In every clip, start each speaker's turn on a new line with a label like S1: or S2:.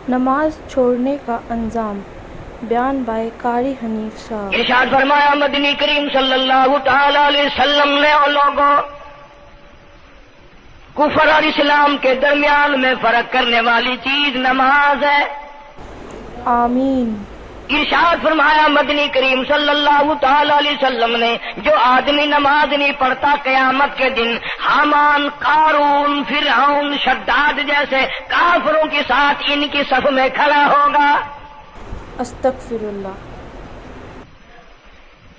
S1: نماز چھوڑنے کا انجام، بیان بائے قاری حنیف صاحب۔
S2: ارشاد فرمایا مدنی کریم صلی اللہ تعالی علیہ وسلم نے اور لوگوں کفر اور اسلام کے درمیان میں فرق کرنے والی چیز نماز ہے۔
S1: آمین۔
S2: ارشاد فرمایا مدنی کریم صلی اللہ تعالی علیہ وسلم نے جو آدمی نماز نہیں پڑھتا قیامت کے دن حامان، قارون، فرعون، شداد جیسے کافروں کے ساتھ ان کی صف میں کھڑا ہوگا۔
S1: استغفر اللہ۔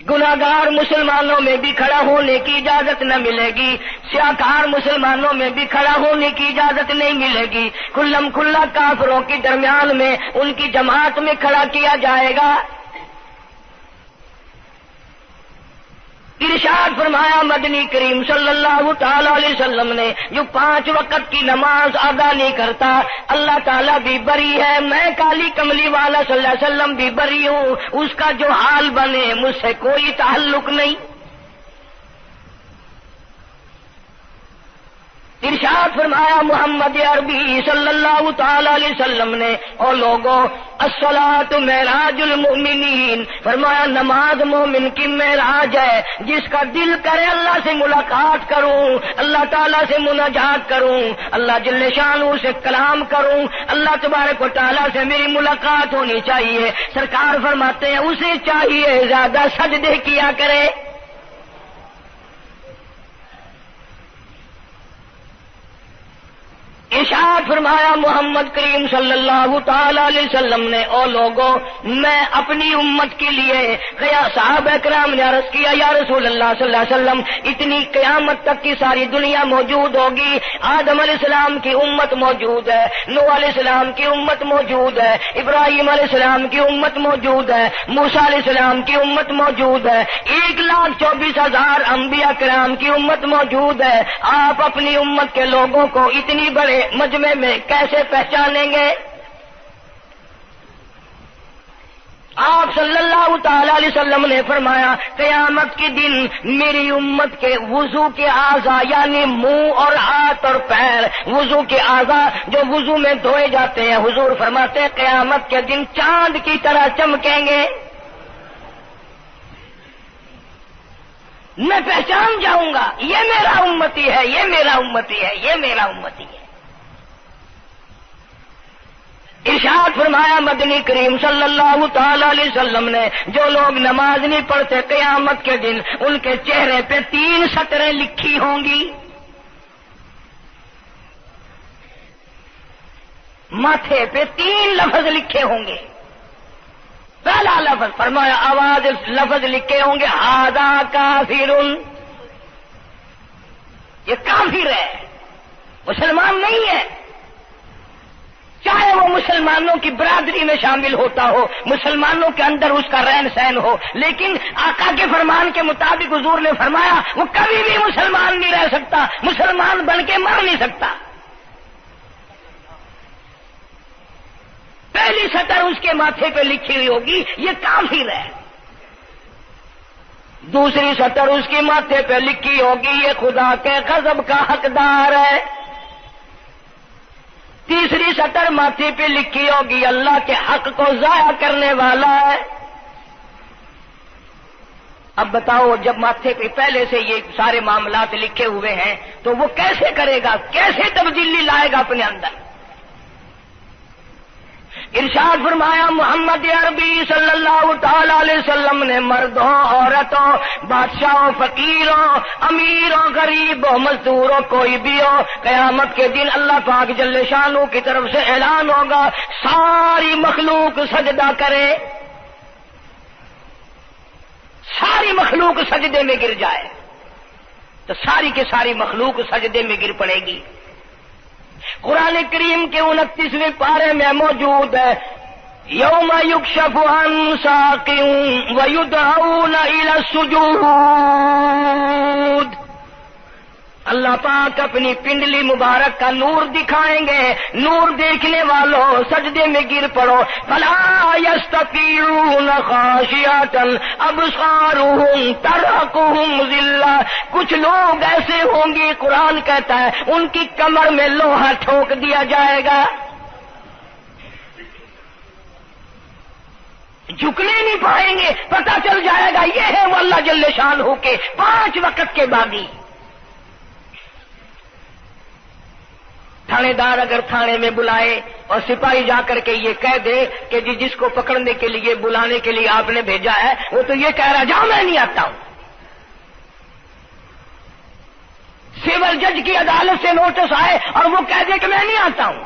S2: گناہگار مسلمانوں میں بھی کھڑا ہونے کی اجازت نہ ملے گی، سیاکار مسلمانوں میں بھی کھڑا ہونے کی اجازت نہیں ملے گی، کھلم کھلا کافروں کے درمیان میں ان کی جماعت میں کھڑا کیا جائے گا۔ ارشاد فرمایا مدنی کریم صلی اللہ تعالی علیہ وسلم نے جو 5 وقت کی نماز ادا نہیں کرتا اللہ تعالیٰ بھی بری ہے، میں کالی کملی والا صلی اللہ علیہ وسلم بھی بری ہوں، اس کا جو حال بنے مجھ سے کوئی تعلق نہیں۔ ارشاد فرمایا محمد عربی صلی اللہ تعالی علیہ وسلم نے اور لوگوں الصلاۃ معراج المؤمنین، فرمایا نماز مومن کی معراج ہے، جس کا دل کرے اللہ سے ملاقات کروں، اللہ تعالیٰ سے مناجات کروں، اللہ جل شانہ سے کلام کروں، اللہ تبارک و تعالیٰ سے میری ملاقات ہونی چاہیے۔ سرکار فرماتے ہیں اسے چاہیے زیادہ سجدے کیا کرے۔ ارشاد فرمایا محمد کریم صلی اللہ تعالی علیہ وسلم نے اور لوگوں میں اپنی امت کے لیے صحابہ کرام نے عرض کیا یا رسول اللہ صلی اللہ علیہ وسلم اتنی قیامت تک کی ساری دنیا موجود ہوگی، آدم علیہ السلام کی امت موجود ہے، نوح علیہ السلام کی امت موجود ہے، ابراہیم علیہ السلام کی امت موجود ہے، موسیٰ علیہ السلام کی امت موجود ہے، 1,24,000 انبیاء کرام کی امت موجود ہے، آپ اپنی امت کے لوگوں کو اتنی بڑے مجمع میں کیسے پہچانیں گے؟ آپ صلی اللہ تعالی علیہ وسلم نے فرمایا قیامت کے دن میری امت کے وضو کے اعضاء یعنی منہ اور ہاتھ اور پیر، وضو کے اعضاء جو وضو میں دھوئے جاتے ہیں، حضور فرماتے ہیں قیامت کے دن چاند کی طرح چمکیں گے، میں پہچان جاؤں گا یہ میرا امتی ہے، یہ میرا امتی ہے، یہ میرا امتی ہے۔ ارشاد فرمایا مدنی کریم صلی اللہ تعالی علیہ وسلم نے جو لوگ نماز نہیں پڑھتے قیامت کے دن ان کے چہرے پہ 3 سطریں لکھی ہوں گی، ماتھے پہ 3 لفظ لکھے ہوں گے۔ پہلا لفظ فرمایا آواز لفظ لکھے ہوں گے ھذا کافر، یہ کافر ہے، مسلمان نہیں ہے، چاہے وہ مسلمانوں کی برادری میں شامل ہوتا ہو، مسلمانوں کے اندر اس کا رہن سہن ہو، لیکن آقا کے فرمان کے مطابق حضور نے فرمایا وہ کبھی بھی مسلمان نہیں رہ سکتا، مسلمان بن کے مر نہیں سکتا۔ پہلی سطر اس کے ماتھے پہ لکھی ہوئی ہوگی یہ کافر ہے، دوسری سطر اس کے ماتھے پہ لکھی ہوگی یہ خدا کے غضب کا حقدار ہے، تیسری سطر ماتھے پہ لکھی ہوگی اللہ کے حق کو ضائع کرنے والا ہے۔ اب بتاؤ جب ماتھے پہ پہلے سے یہ سارے معاملات لکھے ہوئے ہیں تو وہ کیسے کرے گا، کیسے تبدیلی لائے گا اپنے اندر؟ ارشاد فرمایا محمد عربی صلی اللہ تعالی علیہ وسلم نے مردوں، عورتوں، بادشاہوں، فقیروں، امیروں، غریبوں، مزدوروں، کوئی بھی ہو، قیامت کے دن اللہ پاک جل شانہ کی طرف سے اعلان ہوگا ساری مخلوق سجدہ کرے، ساری مخلوق سجدے میں گر جائے تو ساری کی ساری مخلوق سجدے میں گر پڑے گی۔ قرآن کریم کے 29ویں پارے میں موجود ہے یوم یکشف عن ساق ویدعون الی السجود، اللہ پاک اپنی پنڈلی مبارک کا نور دکھائیں گے، نور دیکھنے والوں سجدے میں گر پڑو، فلا یستطیعون خاشعۃ ابصارهم ترهقهم ذلہ، کچھ لوگ ایسے ہوں گے قرآن کہتا ہے ان کی کمر میں لوہا ٹھوک دیا جائے گا، جھکنے نہیں پائیں گے، پتہ چل جائے گا یہ ہے وہ اللہ جل شان ہو کے 5 وقت کے باغی۔ تھانے دار اگر تھانے میں بلائے اور سپاہی جا کر کے یہ کہہ دے کہ جس کو پکڑنے کے لیے بلانے کے لیے آپ نے بھیجا ہے وہ تو یہ کہہ رہا جاؤ میں نہیں آتا ہوں۔ سول جج کی عدالت سے نوٹس آئے اور وہ کہہ دے کہ میں نہیں آتا ہوں۔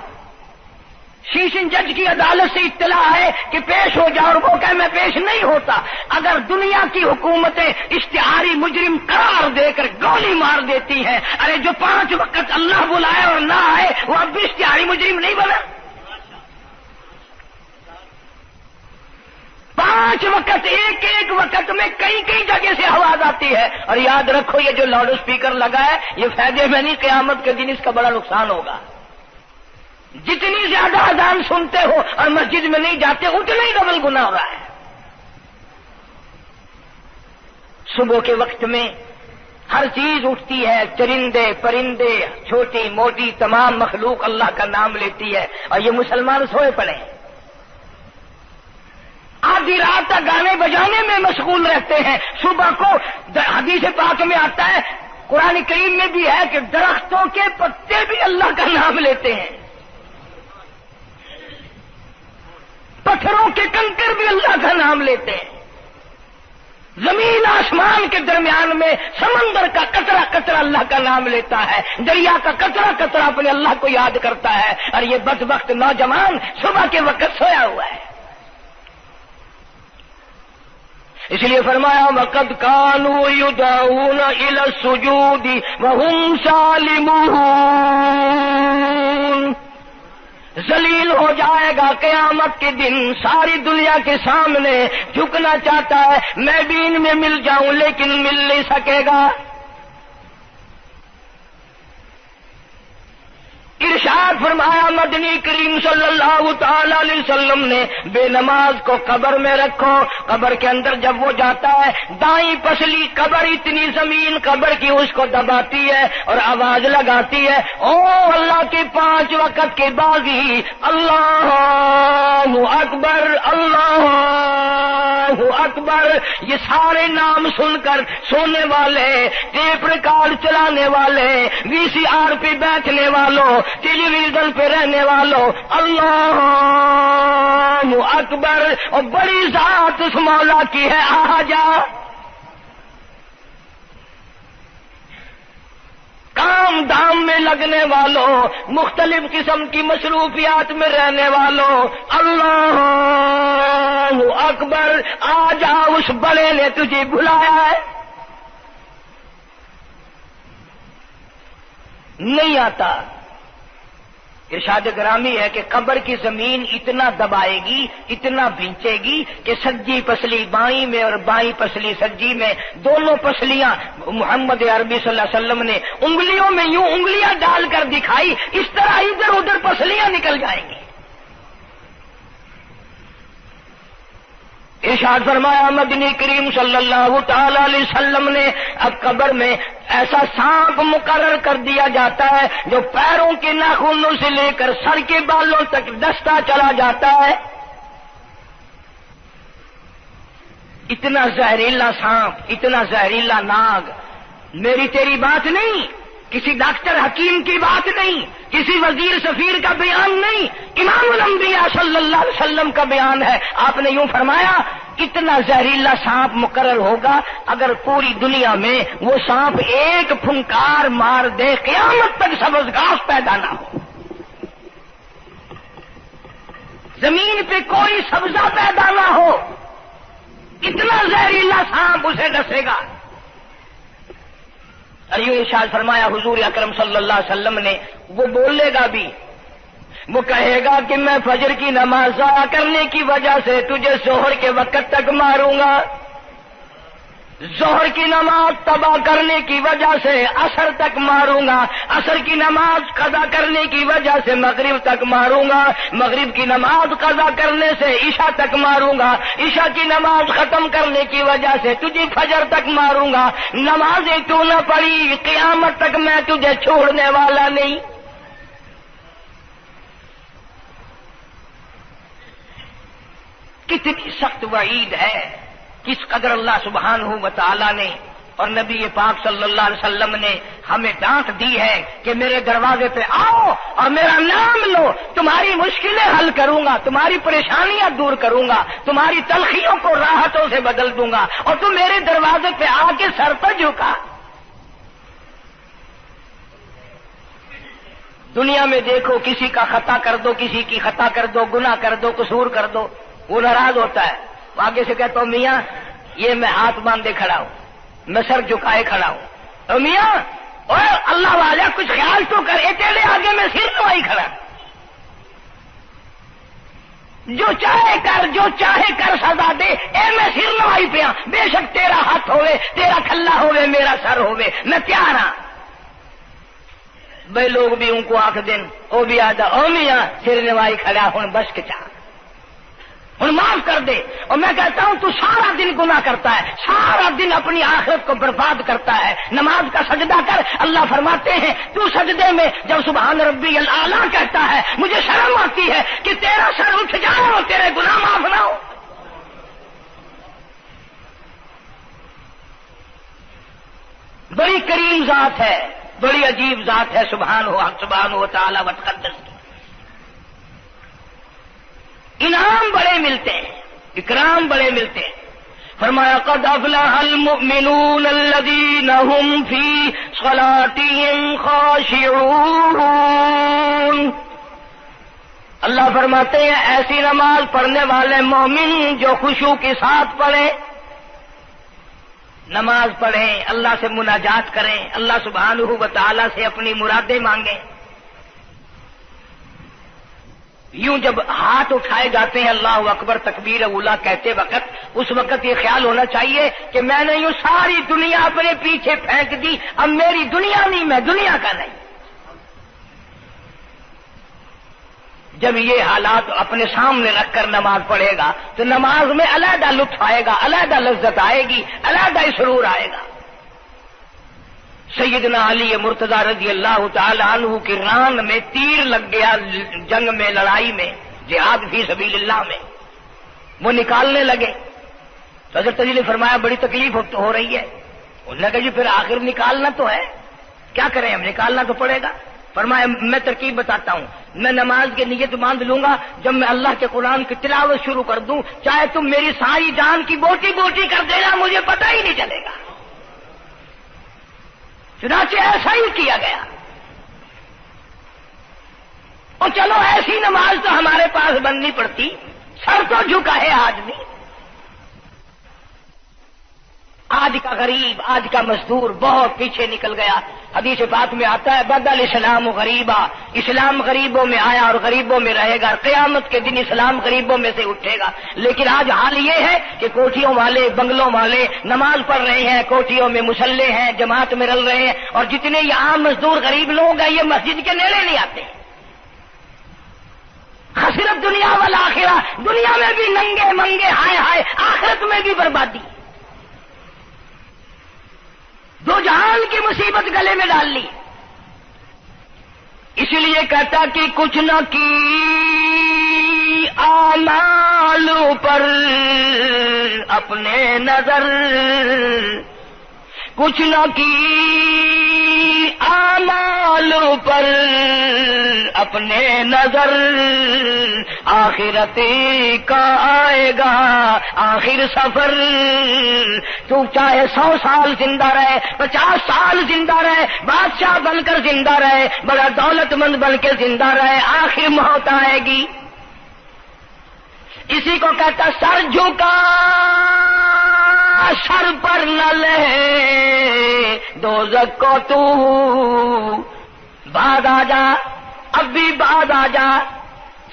S2: سیشن جج کی عدالت سے اطلاع ہے کہ پیش ہو جاؤ اور وہ کہے میں پیش نہیں ہوتا۔ اگر دنیا کی حکومتیں اشتہاری مجرم قرار دے کر گولی مار دیتی ہیں، ارے جو 5 وقت اللہ بلائے اور نہ آئے وہ اب بھی اشتہاری مجرم نہیں بنا؟ 5 وقت ایک وقت میں کئی جگہ سے آواز آتی ہے۔ اور یاد رکھو یہ جو لاؤڈ اسپیکر لگا ہے یہ فائدے میں نہیں، قیامت کے دن اس کا بڑا نقصان ہوگا۔ جتنی زیادہ اذان سنتے ہو اور مسجد میں نہیں جاتے اتنا ہی ڈبل گناہ ہو رہا ہے۔ صبح کے وقت میں ہر چیز اٹھتی ہے، چرندے پرندے چھوٹی موٹی تمام مخلوق اللہ کا نام لیتی ہے، اور یہ مسلمان سوئے پڑے ہیں، آدھی رات تک گانے بجانے میں مشغول رہتے ہیں۔ صبح کو حدیث پاک میں آتا ہے، قرآن کریم میں بھی ہے کہ درختوں کے پتے بھی اللہ کا نام لیتے ہیں، پتھروں کے کنکر بھی اللہ کا نام لیتے ہیں، زمین آسمان کے درمیان میں سمندر کا قطرہ قطرہ اللہ کا نام لیتا ہے، دریا کا قطرہ قطرہ اپنے اللہ کو یاد کرتا ہے، اور یہ بدبخت نوجوان صبح کے وقت سویا ہوا ہے۔ اس لیے فرمایا وَقَدْ كَانُوا يُدْعَوْنَ إِلَى السُّجُودِ وَهُمْ سَالِمُونَ۔ ذلیل ہو جائے گا قیامت کے دن، ساری دنیا کے سامنے جھکنا چاہتا ہے، میں بھی ان میں مل جاؤں لیکن مل نہیں سکے گا۔ ارشاد فرمایا مدنی کریم صلی اللہ تعالی علیہ وسلم نے بے نماز کو قبر میں رکھو، قبر کے اندر جب وہ جاتا ہے دائیں پسلی قبر اتنی زمین قبر کی اس کو دباتی ہے اور آواز لگاتی ہے، او اللہ کے 5 وقت کے باغی، اللہ اکبر اللہ اکبر۔ یہ سارے نام سن کر سونے والے، ٹیپ ریکارڈ چلانے والے، VCR پہ بیٹھنے والوں، ٹیلی ویژن پہ رہنے والوں، اللہ اکبر، اور بڑی ذات اس مولا کی ہے، آ جا۔ کام دام میں لگنے والوں، مختلف قسم کی مصروفیات میں رہنے والوں، اللہ اکبر، آ جا، اس بڑے نے تجھے بلایا ہے، نہیں آتا۔ ارشاد گرامی ہے کہ قبر کی زمین اتنا دبائے گی، اتنا بھینچے گی کہ سجی پسلی بائیں میں اور بائیں پسلی سجی میں، دونوں پسلیاں محمد عربی صلی اللہ علیہ وسلم نے انگلیوں میں یوں انگلیاں ڈال کر دکھائی، اس طرح ادھر ادھر پسلیاں نکل جائیں گی۔ ارشاد فرمایا مدنی کریم صلی اللہ تعالی علیہ وسلم نے اب قبر میں ایسا سانپ مقرر کر دیا جاتا ہے جو پیروں کے ناخنوں سے لے کر سر کے بالوں تک ڈستا چلا جاتا ہے، اتنا زہریلا سانپ، اتنا زہریلا ناگ۔ میری تیری بات نہیں، کسی ڈاکٹر حکیم کی بات نہیں، کسی وزیر سفیر کا بیان نہیں، امام الانبیاء صلی اللہ علیہ وسلم کا بیان ہے۔ آپ نے یوں فرمایا اتنا زہریلا سانپ مقرر ہوگا، اگر پوری دنیا میں وہ سانپ ایک پھنکار مار دے قیامت تک سبز گھاس پیدا نہ ہو، زمین پہ کوئی سبزہ پیدا نہ ہو، اتنا زہریلا سانپ اسے ڈسے گا۔ اور یوں ارشاد فرمایا حضور اکرم صلی اللہ علیہ وسلم نے، وہ بولے گا بھی، وہ کہے گا کہ میں فجر کی نماز ضائع کرنے کی وجہ سے تجھے ظہر کے وقت تک ماروں گا، ظہر کی نماز تباہ کرنے کی وجہ سے عصر تک ماروں گا، عصر کی نماز قضا کرنے کی وجہ سے مغرب تک ماروں گا، مغرب کی نماز قضا کرنے سے عشاء تک ماروں گا، عشاء کی نماز ختم کرنے کی وجہ سے تجھے فجر تک ماروں گا، نمازیں تو نہ پڑھی قیامت تک میں تجھے چھوڑنے والا نہیں۔ کتنی سخت وعید ہے، کس قدر اللہ سبحانہ و تعالی نے اور نبی پاک صلی اللہ علیہ وسلم نے ہمیں ڈانٹ دی ہے کہ میرے دروازے پہ آؤ اور میرا نام لو، تمہاری مشکلیں حل کروں گا، تمہاری پریشانیاں دور کروں گا، تمہاری تلخیوں کو راحتوں سے بدل دوں گا، اور تم میرے دروازے پہ آ کے سر پر جھکا۔ دنیا میں دیکھو، کسی کا خطا کر دو، کسی کی خطا کر دو، گناہ کر دو، قصور کر دو، وہ ناراض ہوتا ہے، وہ آگے سے کہتا ہوں میاں یہ میں ہاتھ باندھے کھڑا ہوں، میں سر جھکائے کھڑا ہوں، اور میاں اور اللہ والا کچھ خیال تو کر، تیرے آگے میں سر نوائی کھڑا، جو چاہے کر، جو چاہے کر سزا دے، میں سر نوائی پہ ہاں، بے شک تیرا ہاتھ ہوئے، تیرا کھلا ہوئے، میرا سر ہوئے، میں تیار ہاں۔ بھائی لوگ بھی ان کو آنکھ دن، وہ بھی آدھا او میاں سر نوائی کھڑا ہوں، بس کے چاہ ہوں معاف کر دے۔ اور میں کہتا ہوں تو سارا دن گناہ کرتا ہے، سارا دن اپنی آخرت کو برباد کرتا ہے، نماز کا سجدہ کر، اللہ فرماتے ہیں تو سجدے میں جب سبحان ربی الاعلیٰ کہتا ہے مجھے شرم آتی ہے کہ تیرا سر اٹھ جائے اور تیرے گناہ معاف نہ ہو۔ بڑی کریم ذات ہے، بڑی عجیب ذات ہے سبحانہ و تعالی و تقدس کی۔ انعام بڑے ملتے ہیں، اکرام بڑے ملتے ہیں۔ فرمایا قد افلح المؤمنون الذین هم فی صلاتهم خاشعون۔ اللہ فرماتے ہیں ایسی نماز پڑھنے والے مومن جو خشوع کے ساتھ پڑھیں، نماز پڑھیں، اللہ سے مناجات کریں، اللہ سبحانہ و تعالی سے اپنی مرادیں مانگیں۔ یوں جب ہاتھ اٹھائے جاتے ہیں اللہ اکبر تکبیر اولا کہتے وقت، اس وقت یہ خیال ہونا چاہیے کہ میں نے یوں ساری دنیا اپنے پیچھے پھینک دی، اب میری دنیا نہیں، میں دنیا کا نہیں۔ جب یہ حالات اپنے سامنے رکھ کر نماز پڑھے گا تو نماز میں علیحدہ لطف آئے گا، علیحدہ لذت آئے گی، علیحدہ سرور آئے گا۔ سیدنا علی مرتضی رضی اللہ تعالی عنہ کی ران میں تیر لگ گیا، جنگ میں، لڑائی میں، جہاد فی سبیل اللہ میں، وہ نکالنے لگے تو حضرت علی نے فرمایا بڑی تکلیف ہو رہی ہے۔ انہوں نے کہا جی پھر آخر نکالنا تو ہے، کیا کریں ہم، نکالنا تو پڑے گا۔ فرمایا میں ترکیب بتاتا ہوں، میں نماز کی نیت باندھ لوں گا، جب میں اللہ کے قرآن کی تلاوت شروع کر دوں چاہے تم میری ساری جان کی بوٹی بوٹی کر دینا، مجھے پتہ ہی نہیں چلے گا۔ چنانچہ ایسا ہی کیا گیا۔ اور چلو ایسی نماز تو ہمارے پاس بننی پڑتی، سر تو جھکا ہے آدمی۔ آج کا غریب، آج کا مزدور بہت پیچھے نکل گیا۔ حدیث پاک میں آتا ہے بدل اسلام غریبا، اسلام غریبوں میں آیا اور غریبوں میں رہے گا، قیامت کے دن اسلام غریبوں میں سے اٹھے گا۔ لیکن آج حال یہ ہے کہ کوٹھیوں والے، بنگلوں والے نماز پڑھ رہے ہیں، کوٹھیوں میں مصلے ہیں، جماعت میں رل رہے ہیں، اور جتنے یہ عام مزدور غریب لوگ ہیں یہ مسجد کے نیڑے نہیں آتے۔ خسرت دنیا والآخرہ، دنیا میں بھی ننگے منگے، ہائے ہائے، آخرت میں بھی بربادی، دو جہان کی مصیبت گلے میں ڈال لی۔ اس لیے کہتا کہ کچھ نہ کی اعمال پر اپنے نظر، کچھ نہ کی اعمال پر اپنے نظر، آخرت کا آئے گا آخر سفر۔ تو چاہے 100 سال زندہ رہے، 50 سال زندہ رہے، بادشاہ بن کر زندہ رہے، بڑا دولت مند بن کے زندہ رہے، آخر موت آئے گی۔ اسی کو کہتا سر جھکا سر پر نہ لے دوزخ کو تو، بعد آ جا، اب بھی بعد آ جا،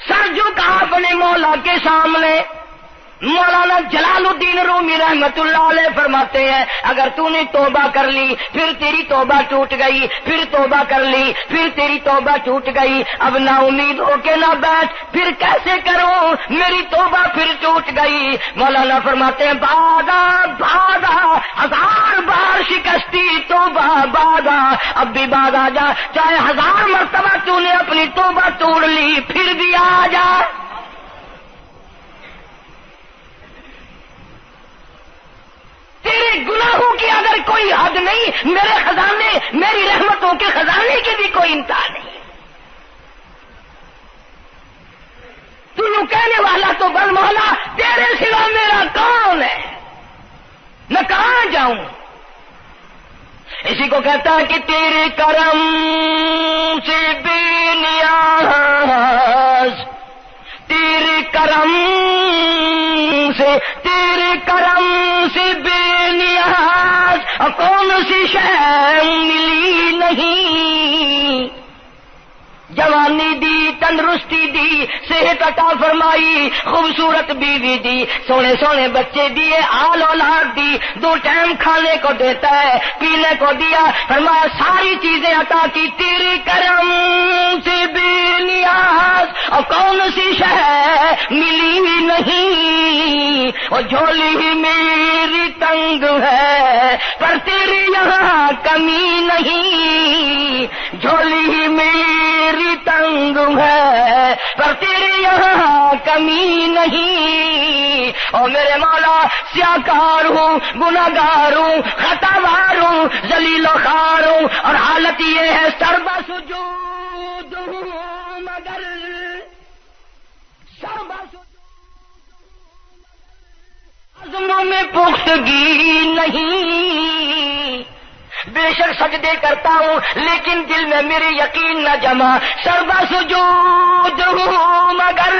S2: سر جھکا اپنے مولا کے سامنے۔ مولانا جلال الدین رومی رحمت اللہ علیہ فرماتے ہیں اگر تو نے توبہ کر لی، پھر تیری توبہ ٹوٹ گئی، پھر توبہ کر لی، پھر تیری توبہ ٹوٹ گئی، اب نا امید ہو کے نہ بیٹھ، پھر کیسے کروں، میری توبہ پھر ٹوٹ گئی۔ مولانا فرماتے ہیں بادا بادا، 1000 بار شکستی توبہ بادا، اب بھی بعد آ جا، چاہے 1000 مرتبہ تو نے اپنی توبہ توڑ لی، پھر بھی آ جا۔ حد نہیں، میرے خزانے، میری رحمتوں کے خزانے کی بھی کوئی انتہا نہیں۔ تو یوں کہنے والا تو بل مولا تیرے سوا میرا کون ہے، میں کہاں جاؤں؟ اسی کو کہتا ہے کہ تیرے کرم سے بے نیاز، تیرے کرم سے بے نیاز، اور کون سی شے ملی نہیں، جوانی دی، تندرستی دی، صحت عطا فرمائی، خوبصورت بیوی دی، سونے سونے بچے دیے، آل اولاد دی، 2 ٹائم کھانے کو دیتا ہے، پینے کو دیا، فرمایا ساری چیزیں عطا کی، تیرے کرم سے بے نیاز، اور کون سی شے ملی نہیں، اور جھولی ہی میری تنگ ہے پر تیرے یہاں کمی نہیں، جھولی ہی میری تنگ ہے پر تیرے یہاں کمی نہیں، اور میرے مولا سیاکار ہوں، گناہگار ہوں، خطاوار ہوں، ذلیل و خوار ہوں، اور حالت یہ ہے سربا سجود ہوں مگر سربا عزموں میں پختگی نہیں، بے شک سجدے کرتا ہوں لیکن دل میں میرے یقین نہ جمع، سربا سجود ہوں مگر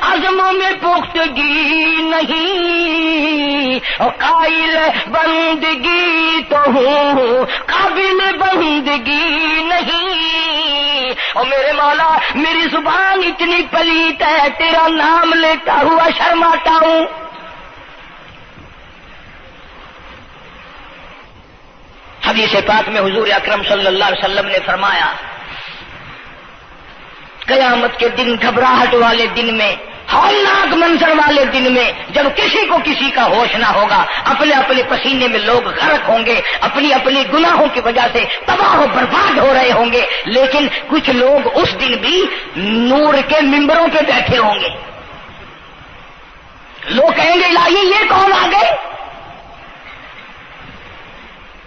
S2: عزموں میں پختگی نہیں، اور قائل بندگی تو ہوں قابل بندگی نہیں، اور میرے مولا میری زبان اتنی پلیت ہے تیرا نام لیتا ہوا شرماتا ہوں۔ حدیث پاک میں حضور اکرم صلی اللہ علیہ وسلم نے فرمایا قیامت کے دن، گھبراہٹ والے دن میں، ہولناک منظر والے دن میں، جب کسی کو کسی کا ہوش نہ ہوگا، اپنے اپنے پسینے میں لوگ غرق ہوں گے، اپنی اپنی گناہوں کی وجہ سے تباہ و برباد ہو رہے ہوں گے، لیکن کچھ لوگ اس دن بھی نور کے ممبروں پہ بیٹھے ہوں گے، لوگ کہیں گے الہی یہ کون آ گئے؟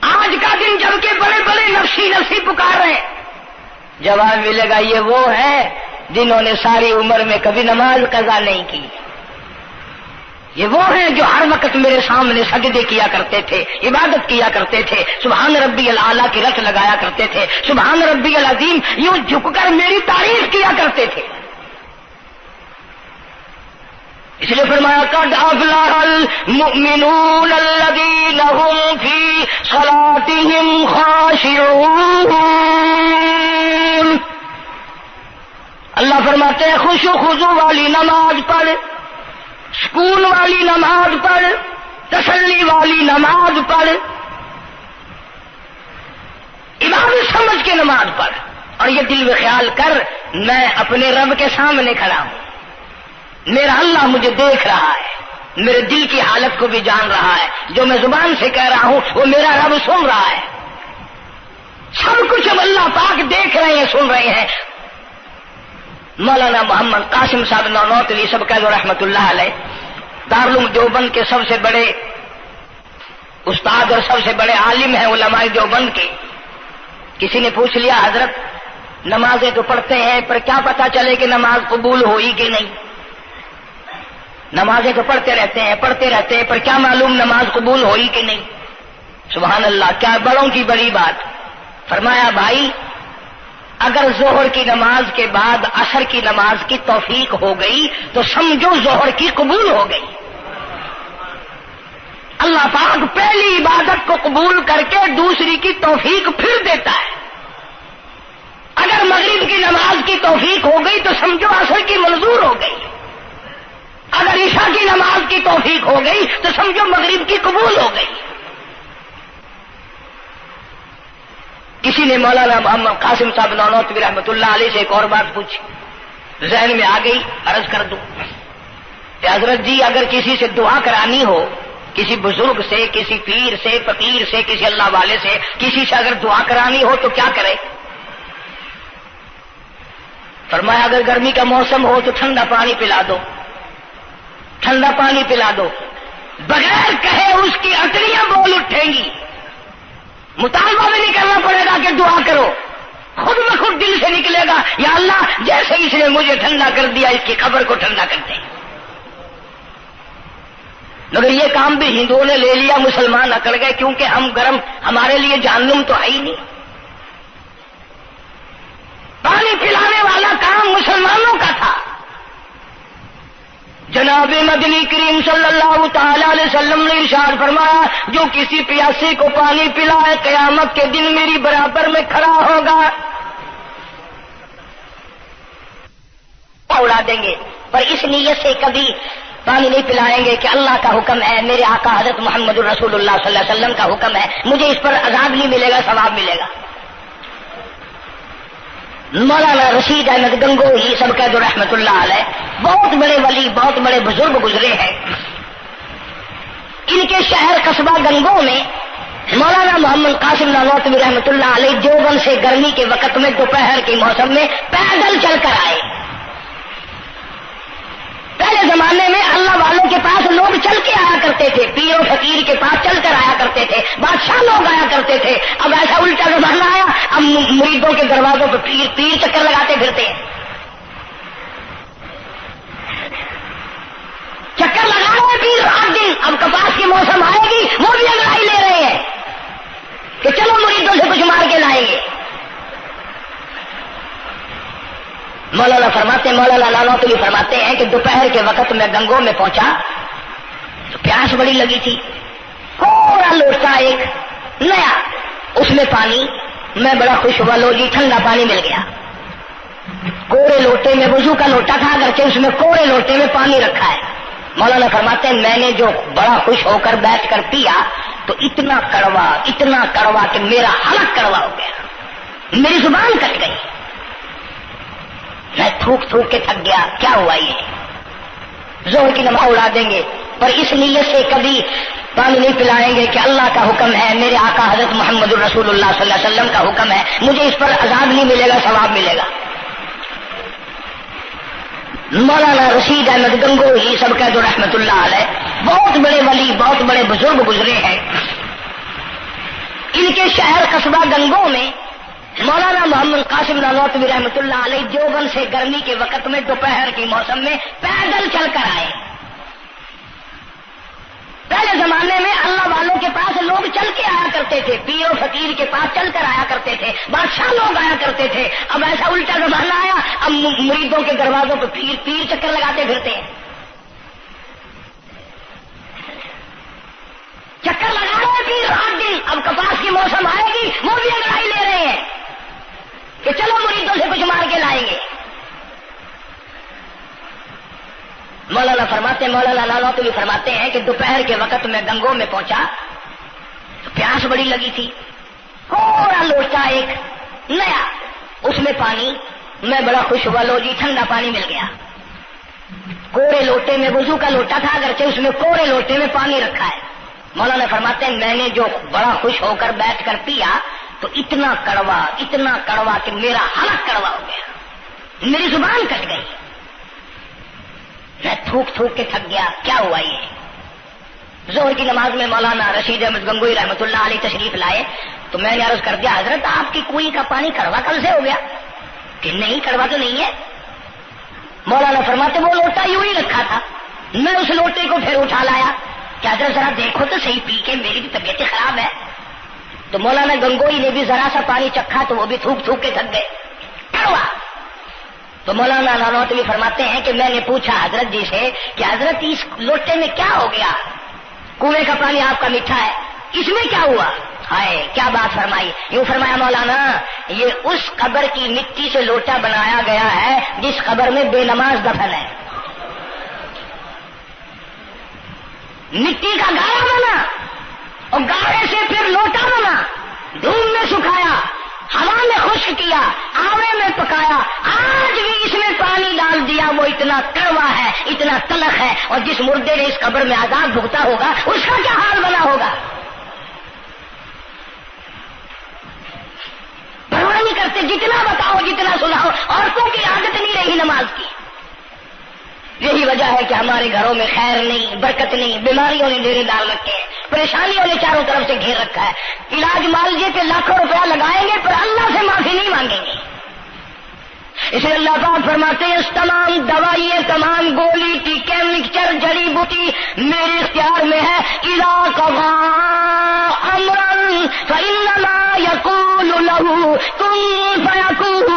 S2: آج کا دن جب کہ بڑے بڑے نفسی پکار رہے ہیں، جواب ملے گا یہ وہ ہے جنہوں نے ساری عمر میں کبھی نماز قضا نہیں کی، یہ وہ ہیں جو ہر وقت میرے سامنے سجدے کیا کرتے تھے، عبادت کیا کرتے تھے، سبحان ربی الاعلیٰ کی رٹ لگایا کرتے تھے، سبحان ربی العظیم یوں جھک کر میری تعریف کیا کرتے تھے۔ اس لیے فرمایا قد افلح المؤمنون الذین هم فی صلاتهم خاشعون، اللہ فرماتے ہیں خوش و خضوع والی نماز پڑھ، سکون والی نماز پڑھ، تسلی والی نماز پڑھ، عبادت سمجھ کے نماز پڑھ، اور یہ دل میں خیال کر میں اپنے رب کے سامنے کھڑا ہوں، میرا اللہ مجھے دیکھ رہا ہے، میرے دل کی حالت کو بھی جان رہا ہے، جو میں زبان سے کہہ رہا ہوں وہ میرا رب سن رہا ہے، سب کچھ اب اللہ پاک دیکھ رہے ہیں، سن رہے ہیں۔ مولانا محمد قاسم صاحب نانوتوی سب کہہ دو رحمت اللہ علیہ، دارالعلوم دیوبند کے سب سے بڑے استاد اور سب سے بڑے عالم ہیں علماء دیوبند کے۔ کسی نے پوچھ لیا حضرت نمازیں تو پڑھتے ہیں پر کیا پتا چلے کہ نماز قبول ہوئی کہ نہیں؟ نمازیں تو پڑھتے رہتے ہیں پر کیا معلوم نماز قبول ہوئی کہ نہیں؟ سبحان اللہ، کیا بڑوں کی بڑی بات۔ فرمایا بھائی اگر ظہر کی نماز کے بعد عصر کی نماز کی توفیق ہو گئی تو سمجھو ظہر کی قبول ہو گئی۔ اللہ پاک پہلی عبادت کو قبول کر کے دوسری کی توفیق پھر دیتا ہے۔ اگر مغرب کی نماز کی توفیق ہو گئی تو سمجھو عصر کی منظور ہو گئی، اگر عشاء کی نماز کی توفیق ہو گئی تو سمجھو مغرب کی قبول ہو گئی۔ کسی نے مولانا محمد قاسم صاحب نانوتوی رحمۃ اللہ علیہ سے ایک اور بات پوچھی، ذہن میں آ گئی، عرض کر دوں کہ حضرت جی اگر کسی سے دعا کرانی ہو، کسی بزرگ سے، کسی پیر سے، فقیر سے، کسی اللہ والے سے، کسی سے اگر دعا کرانی ہو تو کیا کرے؟ فرمایا اگر گرمی کا موسم ہو تو ٹھنڈا پانی پلا دو، ٹھنڈا پانی پلا دو، بغیر کہے اس کی اٹریاں بول اٹھیں گی، مطالبہ بھی نہیں کرنا پڑے گا کہ دعا کرو، خود بخود دل سے نکلے گا، یا اللہ جیسے اس نے مجھے ٹھنڈا کر دیا اس کی قبر کو ٹھنڈا کر دے۔ مگر یہ کام بھی ہندوؤں نے لے لیا، مسلمان اکڑ گئے، کیونکہ ہم گرم، ہمارے لیے جہنم تو ہے ہی نہیں۔ پانی پلانے والا کام مسلمانوں کا تھا۔ جناب مدنی کریم صلی اللہ تعالی علیہ وسلم نے ارشاد فرمایا، جو کسی پیاسے کو پانی پلائے قیامت کے دن میری برابر میں کھڑا ہوگا۔ اڑا دیں گے، پر اس نیت سے کبھی پانی نہیں پلائیں گے کہ اللہ کا حکم ہے، میرے آقا حضرت محمد الرسول اللہ صلی اللہ علیہ وسلم کا حکم ہے، مجھے اس پر عذاب نہیں ملے گا، ثواب ملے گا۔ مولانا رشید احمد گنگوہی سب کا جو رحمت اللہ علیہ، بہت بڑے ولی، بہت بڑے بزرگ گزرے ہیں۔ ان کے شہر قصبہ گنگو میں مولانا محمد قاسم نانوتوی رحمت اللہ علیہ دیوبند سے گرمی کے وقت میں دوپہر کے موسم میں پیدل چل کر آئے۔ پہلے زمانے میں اللہ والوں کے پاس لوگ چل کے آیا کرتے تھے، پیر و فقیر کے پاس چل کر آیا کرتے تھے، بادشاہ لوگ آیا کرتے تھے۔ اب ایسا الٹا زمانہ آیا، اب مریدوں کے دروازوں پہ پیر چکر لگاتے پھرتے ہیں۔ چکر لگا رہے پیر رات دن، اب کپاس کی موسم آئے گی وہ بھی انگڑائی لے رہے ہیں کہ چلو مریدوں سے کچھ مار کے لائیں گے۔ مولانا فرماتے ہیں، مولانا نانوتوی فرماتے ہیں کہ دوپہر کے وقت میں گنگو میں پہنچا تو پیاس بڑی لگی تھی، تھوڑا لوٹا ایک نیا، اس میں پانی، میں بڑا خوش ہوا، لو جی ٹھنڈا پانی مل گیا۔ کوڑے لوٹے میں، وضو کا لوٹا تھا اگرچہ اس میں کوڑے لوٹے میں پانی رکھا ہے۔ مولانا فرماتے ہیں میں نے جو بڑا خوش ہو کر بیٹھ کر پیا تو اتنا کڑوا کہ میرا حلق کڑوا ہو گیا، میری زبان کٹ گئی، میں تھوک کے تھک گیا۔ کیا ہوا یہ؟ زہر کی نماز اڑا دیں گے، پر اس نیت سے کبھی پانی نہیں پلائیں گے کہ اللہ کا حکم ہے، میرے آقا حضرت محمد الرسول اللہ صلی اللہ علیہ وسلم کا حکم ہے، مجھے اس پر عذاب نہیں ملے گا، ثواب ملے گا۔ مولانا رشید احمد گنگوہی سب کا جو رحمت اللہ علیہ، بہت بڑے ولی، بہت بڑے بزرگ گزرے ہیں۔ ان کے شہر قصبہ گنگو میں مولانا محمد قاسم نانوتوی رحمت اللہ علیہ دیوبند سے گرمی کے وقت میں دوپہر کے موسم میں پیدل چل کر آئے۔ پہلے زمانے میں اللہ والوں کے پاس لوگ چل کے آیا کرتے تھے، پیر و فقیر کے پاس چل کر آیا کرتے تھے، بادشاہ لوگ آیا کرتے تھے۔ اب ایسا الٹا زمانہ آیا، اب مریدوں کے دروازوں پہ پیر چکر لگاتے پھرتے ہیں۔ چکر لگا رہے پیر رات دن، اب کپاس کی موسم آئے گی وہ بھی انگڑائی لے رہے ہیں کہ چلو مریدوں سے کچھ مار کے لائیں گے۔ مولانا فرماتے ہیں، مولانا نانوتوی فرماتے ہیں کہ دوپہر کے وقت میں گنگو میں پہنچا تو پیاس بڑی لگی تھی، تھوڑا لوٹا ایک نیا، اس میں پانی، میں بڑا خوش ہوا، لو جی ٹھنڈا پانی مل گیا۔ کوڑے لوٹے میں، وضو کا لوٹا تھا اگرچہ اس میں کوڑے لوٹے میں پانی رکھا ہے۔ مولانا فرماتے ہیں میں نے جو بڑا خوش ہو کر بیٹھ کر پیا تو اتنا کڑوا کہ میرا حلق کڑوا ہو گیا، میری زبان کٹ گئی، میں تھوک کے تھک گیا۔ کیا ہوا یہ؟ ظہر کی نماز میں مولانا رشید احمد گنگوہی رحمت اللہ علیہ تشریف لائے تو میں نے عرض کر دیا، حضرت آپ کی کنویں کا پانی کڑوا کل سے ہو گیا؟ کہ نہیں، کڑوا تو نہیں ہے۔ مولانا فرماتے وہ لوٹا یوں ہی رکھا تھا، میں اس لوٹے کو پھر اٹھا لایا کہ حضرت ذرا دیکھو تو صحیح، پی کے میری بھی طبیعت خراب ہے۔ تو مولانا گنگوہی نے بھی ذرا سا پانی چکھا تو وہ بھی تھوک کے تھک گئے، کڑوا۔ تو مولانا نانوتوی فرماتے ہیں کہ میں نے پوچھا حضرت جی سے کہ حضرت اس لوٹے میں کیا ہو گیا؟ کنویں کا پانی آپ کا میٹھا ہے، اس میں کیا ہوا؟ ہائے کیا بات فرمائی! یوں فرمایا مولانا یہ اس قبر کی مٹی سے لوٹا بنایا گیا ہے جس قبر میں بے نماز دفن ہے۔ مٹی کا گاڑا بنا اور گاڑے سے پھر لوٹا بنا، دھوپ میں سکھایا، ہوا میں خشک کیا، آوے میں پکایا، آج بھی اس میں پانی ڈال دیا، وہ اتنا کڑوا ہے، اتنا تلخ ہے، اور جس مردے نے اس قبر میں عذاب بھگتا ہوگا اس کا کیا حال بنا ہوگا؟ پرواہ نہیں کرتے، جتنا بتاؤ جتنا سناؤ، عورتوں کی عادت نہیں رہی نماز کی۔ یہی وجہ ہے کہ ہمارے گھروں میں خیر نہیں، برکت نہیں، بیماریوں نے ڈیرے ڈال رکھے ہیں، پریشانیوں نے چاروں طرف سے گھیر رکھا ہے۔ علاج معالجے کے لاکھوں روپیہ لگائیں گے پر اللہ سے معافی نہیں مانگیں گے۔ اسے اللہ پاک فرماتے ہیں اس تمام دوائیں، تمام گولی ٹیکے مکسچر جڑی بوٹی میرے اختیار میں ہے۔ اذا قضا امرا فانما یقول له کن فیکون۔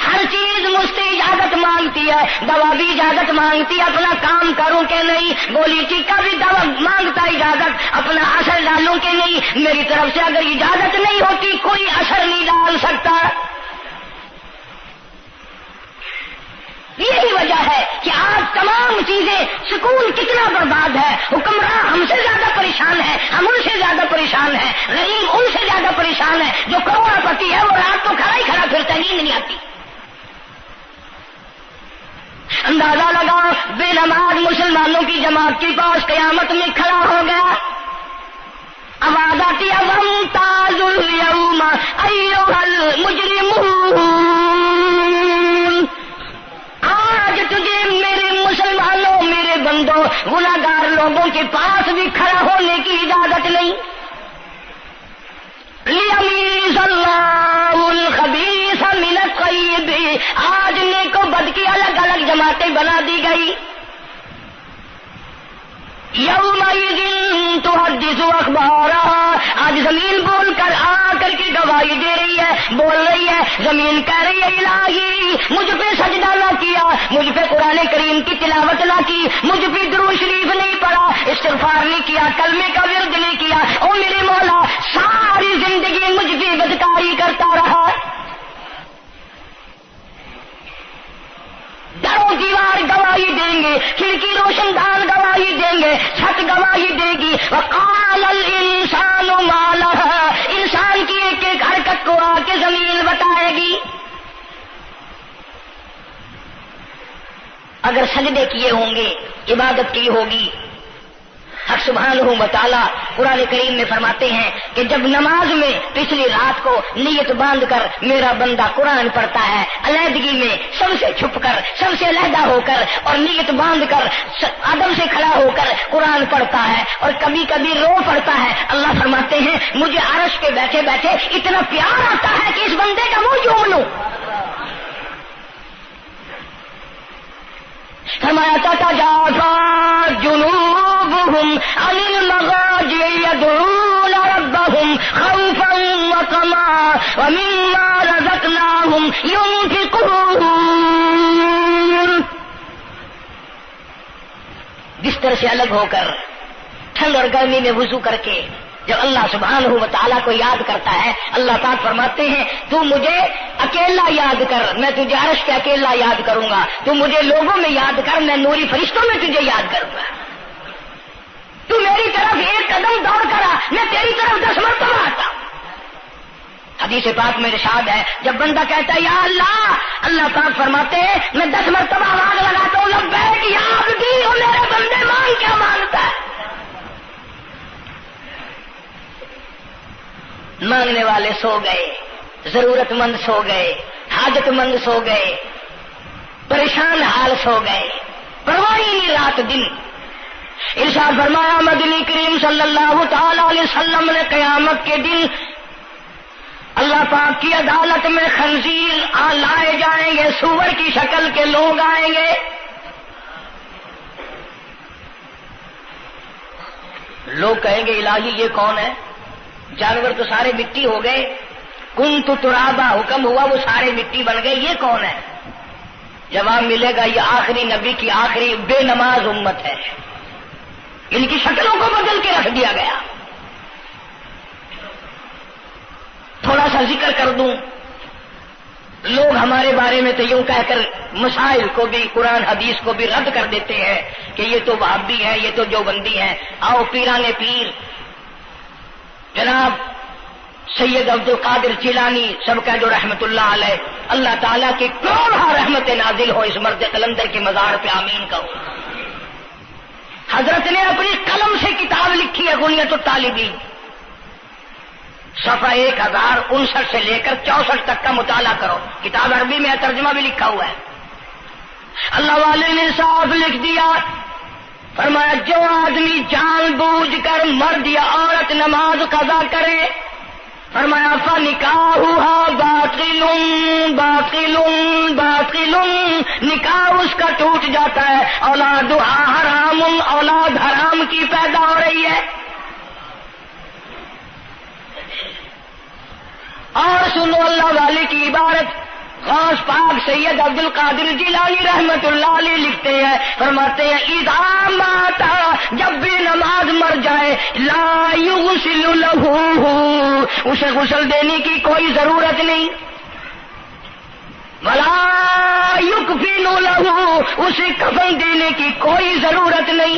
S2: ہر چیز مجھ سے اجازت مانگتی ہے، دوا بھی اجازت مانگتی ہے اپنا کام کروں کہ نہیں، گولی ٹیکا بھی دوا مانگتا اجازت اپنا اثر ڈالوں کہ نہیں۔ میری طرف سے اگر اجازت نہیں ہوتی کوئی اثر نہیں ڈال سکتا۔ یہی وجہ ہے کہ آج تمام چیزیں، سکون کتنا برباد ہے، حکمراں ہم سے زیادہ پریشان ہے، ہم ان سے زیادہ پریشان ہیں، غریب ان سے زیادہ پریشان ہے، جو کروڑ پتی ہے وہ رات تو کھڑا ہی کھڑا پھرتا ہے، نیند نہیں آتی۔ اندازہ لگا بے نماز مسلمانوں کی جماعت کے پاس قیامت میں کھڑا ہو گیا، آواز آتی ہے وامتاز اليوم ایھا المجرمون، آج تجھے میرے مسلمانوں، میرے بندوں، گناہگار لوگوں کے پاس بھی کھڑا ہونے کی اجازت نہیں۔ لیمیز اللہ الخبیث من الطیب، آج نیک و بد کی الگ الگ جماعتیں بنا دی گئی۔ یومئذ تحدث اخبارها، آج زمین بول کر آ کر کے گواہی دے رہی ہے، بول رہی ہے، زمین کہہ رہی ہے الہی مجھ پہ سجدہ نہ کیا، مجھ پہ قرآن کریم کی تلاوت نہ کی، مجھ پہ درود شریف نہیں پڑھا، استغفار نہیں کیا، کلمے کا ورد نہیں کیا، او میرے مولا ساری زندگی مجھ پہ بدکاری کرتا رہا۔ دروں دیوار گواہی دیں گے، کھڑکی روشن دان گواہی دیں گے، چھت گواہی دے گی۔ وقال الانسان ما لها، انسان کی ایک ایک حرکت کو آ کے زمین بتائے گی۔ اگر سجدے کیے ہوں گے، عبادت کی ہوگی، حق سبحانہ و تعالیٰ قرآن کریم میں فرماتے ہیں کہ جب نماز میں پچھلی رات کو نیت باندھ کر میرا بندہ قرآن پڑھتا ہے، علیحدگی میں سب سے چھپ کر، سب سے علیحدہ ہو کر اور نیت باندھ کر ادب سے کھڑا ہو کر قرآن پڑھتا ہے اور کبھی کبھی رو پڑتا ہے، اللہ فرماتے ہیں مجھے عرش پہ بیٹھے بیٹھے اتنا پیار آتا ہے کہ اس بندے کا منہ چوم لوں۔ فرمایا تتجافى جنوبهم عن المضاجع يدعون ربهم خوفا وطمعا ومما رزقناهم ينفقون۔ بستر سے الگ ہو کر ٹھنڈ اور گرمی میں وضو کر کے جب اللہ سبحانہ و تعالیٰ کو یاد کرتا ہے، اللہ پاک فرماتے ہیں تو مجھے اکیلا یاد کر، میں تجھے عرش پہ اکیلا یاد کروں گا، تو مجھے لوگوں میں یاد کر، میں نوری فرشتوں میں تجھے یاد کروں گا، تو میری طرف ایک قدم دوڑ کرا، میں تیری طرف 10 مرتبہ آتا۔ حدیث پاک میں ارشاد ہے جب بندہ کہتا ہے یا اللہ، اللہ پاک فرماتے ہیں میں 10 مرتبہ آواز لگاتا ہوں لبیک یا عبدی، اور میرے بندے مانگ کیا مانگتا ہے؟ مانگنے والے سو گئے، ضرورت مند سو گئے، حاجت مند سو گئے، پریشان حال سو گئے، پرواہ نہیں رات دن۔ ارشاد فرمایا مدنی کریم صلی اللہ تعالی علیہ وسلم نے قیامت کے دن اللہ پاک کی عدالت میں خنزیر لائے جائیں گے، سور کی شکل کے لوگ آئیں گے، لوگ کہیں گے الہی یہ کون ہے؟ جانور تو سارے مٹی ہو گئے، کنت ترابا حکم ہوا وہ سارے مٹی بن گئے، یہ کون ہے؟ جواب ملے گا یہ آخری نبی کی آخری بے نماز امت ہے، ان کی شکلوں کو بدل کے رکھ دیا گیا۔ تھوڑا سا ذکر کر دوں، لوگ ہمارے بارے میں تو یوں کہہ کر مسائل کو بھی، قرآن حدیث کو بھی رد کر دیتے ہیں کہ یہ تو وہابی ہے، یہ تو دیوبندی ہے۔ آؤ پیران پیر جناب سید عبد القادر جیلانی سب کا جو رحمت اللہ علیہ، اللہ تعالیٰ کی کروڑہ رحمت نازل ہو اس مرد قلندر کے مزار پہ، آمین کہو۔ حضرت نے اپنی قلم سے کتاب لکھی ہے غنیت الطالبین، صفحہ 1059 سے لے کر 64 تک کا مطالعہ کرو، کتاب عربی میں ترجمہ بھی لکھا ہوا ہے۔ اللہ والے نے صاف لکھ دیا، فرمایا جو آدمی جان بوجھ کر مرد یا عورت نماز قضا کرے، فرمایا فنکاحها باطل باطل باطل، نکاح اس کا ٹوٹ جاتا ہے، اولادها حرام، اولاد حرام کی پیدا ہو رہی ہے۔ اور سنو اللہ والے کی عبارت، غوث پاک سید عبد القادر جیلانی رحمت اللہ علیہ لکھتے ہیں، فرماتے ہیں اذا مات، جب بھی نماز مر جائے، لا یغسل لہ، اسے غسل دینے کی کوئی ضرورت نہیں، ولا یکفن لہ، اسے کفن دینے کی کوئی ضرورت نہیں،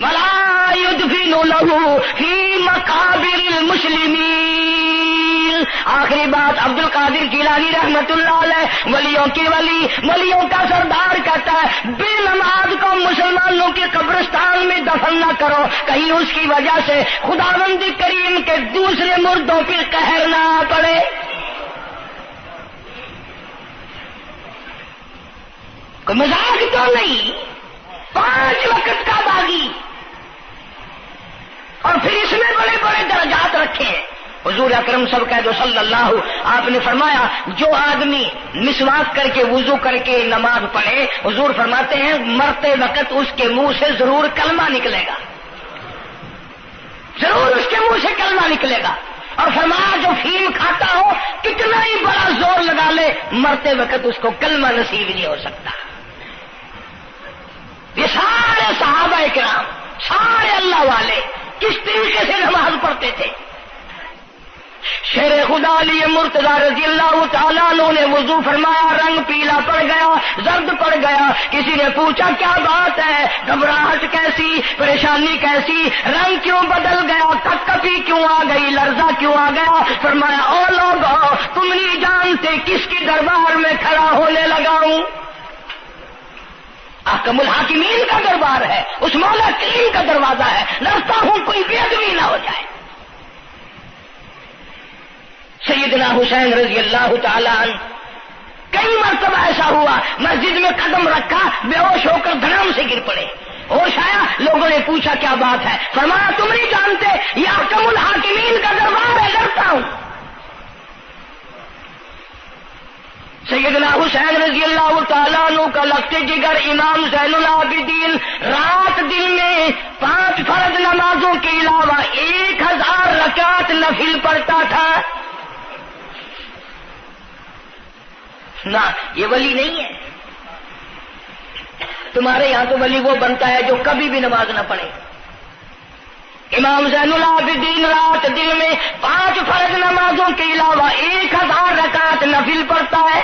S2: ولا یدفن لہ فی مقابر المسلمین۔ آخری بات عبد القادر جیلانی رحمت اللہ علیہ، ولیوں کی ولی، ولیوں کا سردار کہتا ہے بے نماز کو مسلمانوں کے قبرستان میں دفن نہ کرو، کہیں اس کی وجہ سے خداوند کریم کے دوسرے مردوں پہ قہر نہ پڑے۔ کوئی مذاق تو نہیں، 5 وقت کا باغی، اور پھر اس میں بڑے بڑے درجات رکھے ہیں۔ حضور اکرم صلی اللہ آپ نے فرمایا جو آدمی مسواک کر کے وضو کر کے نماز پڑھے، حضور فرماتے ہیں مرتے وقت اس کے منہ سے ضرور کلمہ نکلے گا، ضرور اس کے منہ سے کلمہ نکلے گا، اور فرمایا جو فیم کھاتا ہو کتنا ہی بڑا زور لگا لے، مرتے وقت اس کو کلمہ نصیب نہیں ہو سکتا۔ یہ سارے صحابہ کرام، سارے اللہ والے کس طریقے سے نماز پڑھتے تھے۔ شیر خدا علی مرتضی رضی اللہ تعالیٰ عنہ نے وضو فرمایا، رنگ پیلا پڑ گیا، زرد پڑ گیا، کسی نے پوچھا کیا بات ہے، گھبراہٹ کیسی، پریشانی کیسی، رنگ کیوں بدل گیا، کپکپی کیوں آ گئی، لرزہ کیوں آ گیا؟ فرمایا او لوگو تم نہیں جانتے کس کی دربار میں کھڑا ہونے لگا ہوں، احکم الحاکمین کا دربار ہے، اس مولا کریم کا دروازہ ہے، ڈرتا ہوں کوئی بے ادبی نہ ہو جائے۔ سیدنا حسین رضی اللہ تعالیٰ عنہ کئی مرتبہ ایسا ہوا مسجد میں قدم رکھا، بے ہوش ہو کر دھڑام سے گر پڑے، ہوش آیا، لوگوں نے پوچھا کیا بات ہے، فرمایا تم نہیں جانتے یہ احکم الحاکمین کا دربار ہے، ڈرتا ہوں۔ سیدنا حسین رضی اللہ تعالیٰ عنہ کا لخت جگر امام زین العابدین رات دن میں 5 فرض نمازوں کے علاوہ 1000 رکعت نفل پڑھتا تھا۔ نہ یہ ولی نہیں ہے، تمہارے یہاں تو ولی وہ بنتا ہے جو کبھی بھی نماز نہ پڑھے۔ امام زین العابدین رات دن میں 5 فرض نمازوں کے علاوہ 1000 رکعت نفل پڑھتا ہے۔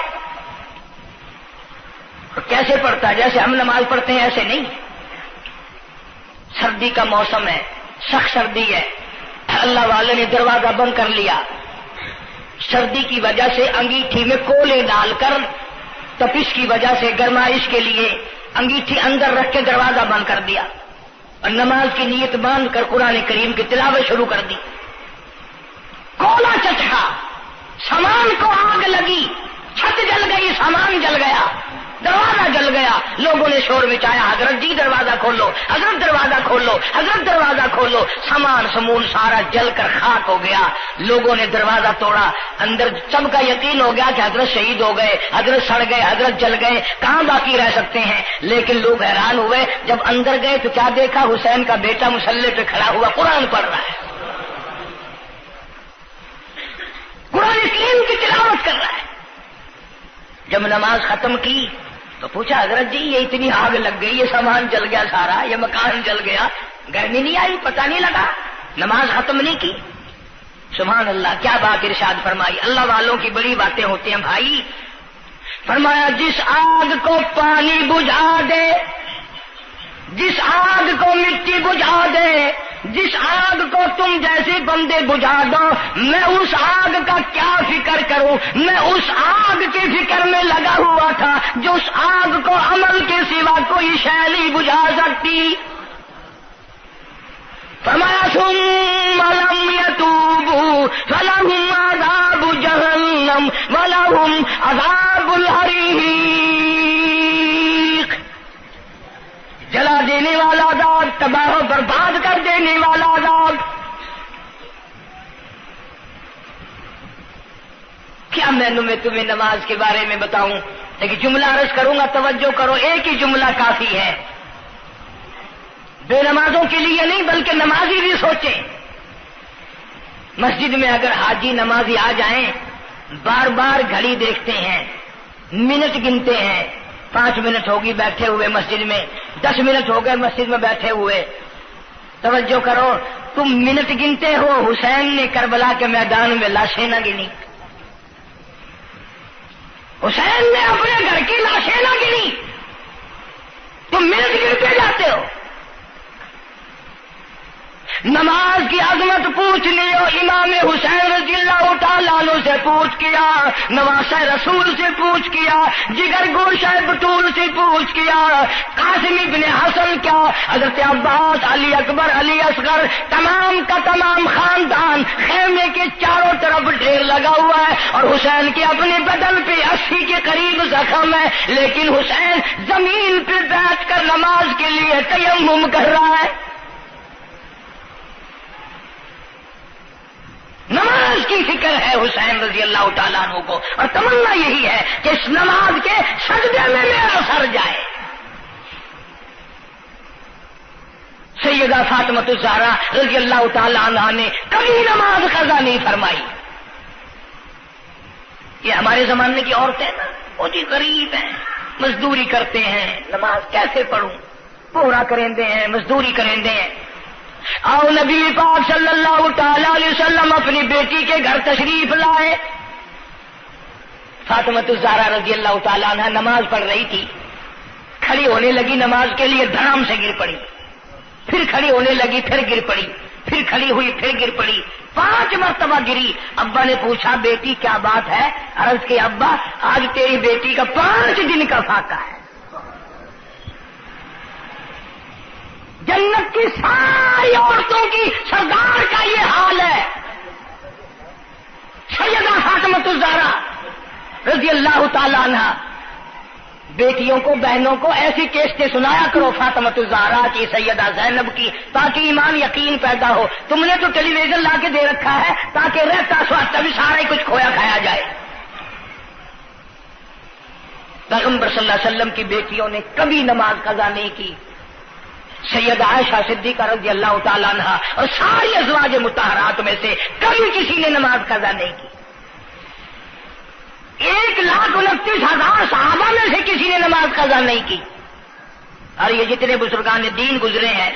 S2: کیسے پڑھتا ہے؟ جیسے ہم نماز پڑھتے ہیں ایسے نہیں، سردی کا موسم ہے، سخت سردی ہے، اللہ والے نے دروازہ بند کر لیا، سردی کی وجہ سے انگیٹھی میں کولے ڈال کر تپش کی وجہ سے گرمائش کے لیے انگیٹھی اندر رکھ کے دروازہ بند کر دیا اور نماز کی نیت باندھ کر قرآن کریم کی تلاوت شروع کر دی۔ کولا چچکا، سامان کو آگ لگی، چھت جل گئی، سامان جل گیا، دروازہ جل گیا، لوگوں نے شور مچایا حضرت جی دروازہ کھولو، حضرت دروازہ کھولو، حضرت دروازہ کھولو، سامان سمون سارا جل کر خاک ہو گیا، لوگوں نے دروازہ توڑا، اندر سب کا یقین ہو گیا کہ حضرت شہید ہو گئے، حضرت سڑ گئے، حضرت جل گئے، کہاں باقی رہ سکتے ہیں، لیکن لوگ حیران ہوئے، جب اندر گئے تو کیا دیکھا، حسین کا بیٹا مصلی پہ کھڑا ہوا قرآن پڑھ رہا ہے، قرآن کریم کی تلاوت کر رہا ہے۔ جب نماز ختم کی تو پوچھا حضرت جی یہ اتنی آگ لگ گئی، یہ سامان جل گیا سارا، یہ مکان جل گیا، گرمی نہیں آئی، پتہ نہیں لگا، نماز ختم نہیں کی؟ سبحان اللہ، کیا بات ارشاد فرمائی، اللہ والوں کی بڑی باتیں ہوتی ہیں بھائی۔ فرمایا جس آگ کو پانی بجھا دے، جس آگ کو مٹی بجھا دے، جس آگ کو تم جیسے بندے بجھا دو، میں اس آگ کا کیا فکر کروں، میں اس آگ کی فکر میں لگا ہوا تھا جو اس آگ کو عمل کے سوا کوئی شے نہیں بجھا سکتی۔ فرمایا ثم لم يتوبوا فلهم عذاب جہنم ولهم عذاب الحریق، جلا دینے والا عذاب، تباہ و برباد کر دینے والا عذاب۔ کیا میں تمہیں نماز کے بارے میں بتاؤں؟ لیکن جملہ عرض کروں گا، توجہ کرو، ایک ہی جملہ کافی ہے، بے نمازوں کے لیے نہیں بلکہ نمازی بھی سوچیں۔ مسجد میں اگر حاجی نمازی آ جائیں، بار بار گھڑی دیکھتے ہیں، منٹ گنتے ہیں، 5 منٹ ہوگی بیٹھے ہوئے مسجد میں، 10 منٹ ہو گئے مسجد میں بیٹھے ہوئے۔ توجہ کرو، تم منٹ گنتے ہو، حسین نے کربلا کے میدان میں لاشیں نہ گنی، حسین نے اپنے گھر کی لاشیں نہ گنی، تم منٹ گنتے جاتے ہو۔ نماز کی عظمت پوچھ لیو، امام حسین رضی اللہ تعالیٰ عنہ سے پوچھ کیا، نواسہ رسول سے پوچھ کیا، جگر گوشہ بطول سے پوچھ کیا، قاسم ابن حسن کیا، حضرت عباس، علی اکبر، علی اصغر، تمام کا تمام خاندان خیمے کے چاروں طرف ڈھیر لگا ہوا ہے، اور حسین کے اپنے بدن پہ 80 کے قریب زخم ہے، لیکن حسین زمین پہ بیٹھ کر نماز کے لیے تیمم کر رہا ہے۔ نماز کی فکر ہے حسین رضی اللہ تعالیٰ عنہ کو، اور تمنا یہی ہے کہ اس نماز کے سجدے میں میرا سر جائے۔ سیدہ فاطمہ الزہرا رضی اللہ تعالیٰ عنہ نے کبھی نماز قضا نہیں فرمائی۔ یہ ہمارے زمانے کی عورتیں نا بہت ہی غریب ہیں، مزدوری کرتے ہیں، نماز کیسے پڑھوں، پورا کریں ہیں، مزدوری کریں ہیں۔ اور نبی پاک صلی اللہ تعالی علیہ وسلم اپنی بیٹی کے گھر تشریف لائے۔ فاطمہ الزہرا رضی اللہ تعالیٰ عنہ نماز پڑھ رہی تھی، کھڑی ہونے لگی نماز کے لیے، دھڑام سے گر پڑی، پھر کھڑی ہونے لگی، پھر گر پڑی، پھر کھڑی ہوئی، پھر گر پڑی، 5 مرتبہ گری۔ ابا نے پوچھا بیٹی کیا بات ہے؟ عرض کی ابا آج تیری بیٹی کا 5 دن کا فاقہ ہے، جنت کی ساری عورتوں کی سردار کا یہ حال ہے۔ سیدہ فاطمہ الزہرا رضی اللہ تعالیٰ عنہ، بیٹیوں کو، بہنوں کو ایسی کیسٹیں سنایا کرو فاطمہ الزہرا کی، سیدہ زینب کی، تاکہ ایمان یقین پیدا ہو۔ تم نے تو ٹیلی ویژن لا کے دے رکھا ہے تاکہ رہتا سوچتا بھی سارا ہی کچھ کھویا کھایا جائے۔ پیغمبر صلی اللہ علیہ وسلم کی بیٹیوں نے کبھی نماز قضا نہیں کی۔ سیدہ عائشہ صدیقہ رضی اللہ تعالیٰ عنہ اور ساری ازواج مطہرات میں سے کبھی کسی نے نماز قضا نہیں کی۔ 1,29,000 صحابہ میں سے کسی نے نماز قضا نہیں کی۔ اور یہ جتنے بزرگان دین گزرے ہیں،